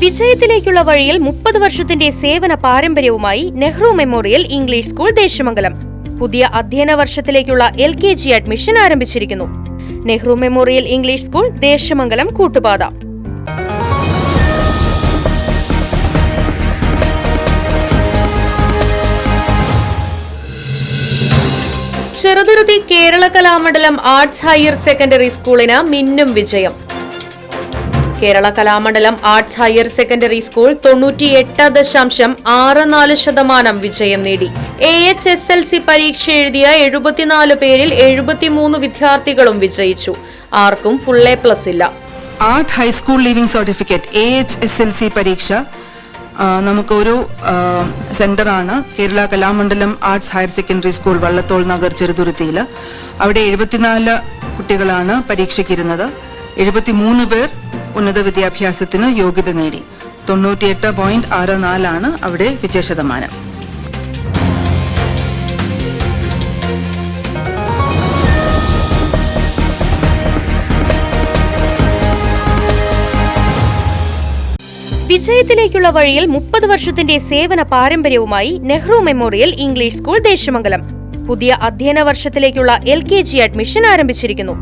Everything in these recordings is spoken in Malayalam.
വിജയത്തിലേക്കുള്ള വഴിയിൽ 30 വർഷത്തിന്റെ സേവന പാരമ്പര്യവുമായി Nehru memorial English school Deshamangalam പുതിയ അധ്യയന വർഷത്തിലേക്കുള്ള LKG അഡ്മിഷൻ ആരംഭിച്ചിരിക്കുന്നു. Nehru memorial English school Deshamangalam Koottupatha. Cheruthuruthy Kerala Kalamandalam arts higher secondary സ്കൂളിന് മിന്നും വിജയം. Kerala Kalamandalam arts higher secondary school 98.64% വിജയം നേടി. AHSLC പരീക്ഷ എഴുതിയ 74 പേരിൽ 73 വിദ്യാർത്ഥികളും വിജയിച്ചു. ആർക്കും ഫുൾ A+ ഇല്ല. Art high school living certificate AHSLC പരീക്ഷ നമുക്കൊരു സെന്ററാണ് Kerala Kalamandalam arts higher secondary school Vallathol Nagar ചെറുതുരുത്തിയിൽ. അവിടെ 74 കുട്ടികളാണ് പരീക്ഷയ്ക്കിരുന്നത്. 73 പേർ ഉന്നത വിദ്യാഭ്യാസത്തിന് യോഗ്യത നേടി. 98.64 അവിടെ വിജയശതമാനം. വിജയത്തിലേക്കുള്ള വഴിയിൽ 30 വർഷത്തിന്റെ സേവന പാരമ്പര്യവുമായി Nehru memorial English school Deshamangalam പുതിയ അധ്യയന വർഷത്തിലേക്കുള്ള LKG അഡ്മിഷൻ ആരംഭിച്ചിരിക്കുന്നു.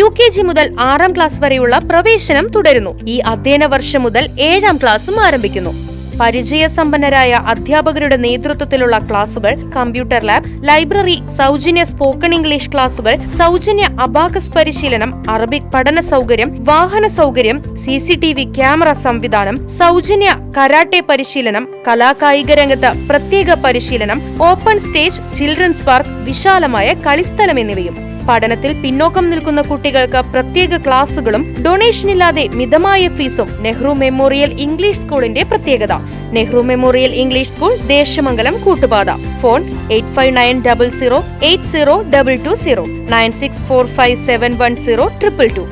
UKG മുതൽ 6ാം ക്ലാസ് വരെയുള്ള പ്രവേശനം തുടരുന്നു. ഈ അധ്യയന വർഷം മുതൽ 7ാം ക്ലാസും ആരംഭിക്കുന്നു. പരിചയസമ്പന്നരായ അധ്യാപകരുടെ നേതൃത്വത്തിലുള്ള ക്ലാസുകൾ, കമ്പ്യൂട്ടർ ലാബ്, ലൈബ്രറി, സൗജന്യ സ്പോക്കൺ ഇംഗ്ലീഷ് ക്ലാസുകൾ, സൗജന്യ അബാക്കസ് പരിശീലനം, അറബിക് പഠന സൗകര്യം, വാഹന സൗകര്യം, CCTV ക്യാമറ സംവിധാനം, സൗജന്യ കരാട്ടെ പരിശീലനം, കലാകായിക രംഗത്ത് പ്രത്യേക പരിശീലനം, ഓപ്പൺ സ്റ്റേജ്, ചിൽഡ്രൻസ് പാർക്ക്, വിശാലമായ കളിസ്ഥലം എന്നിവയും. പഠനത്തിൽ പിന്നോക്കം നിൽക്കുന്ന കുട്ടികൾക്ക് പ്രത്യേക ക്ലാസുകളും ഡൊണേഷനില്ലാതെ മിതമായ ഫീസും നെഹ്റു മെമ്മോറിയൽ ഇംഗ്ലീഷ് സ്കൂളിന്റെ പ്രത്യേകത. Nehru memorial English school Deshamangalam Koottupatha. Phone 8590080220 9645710222.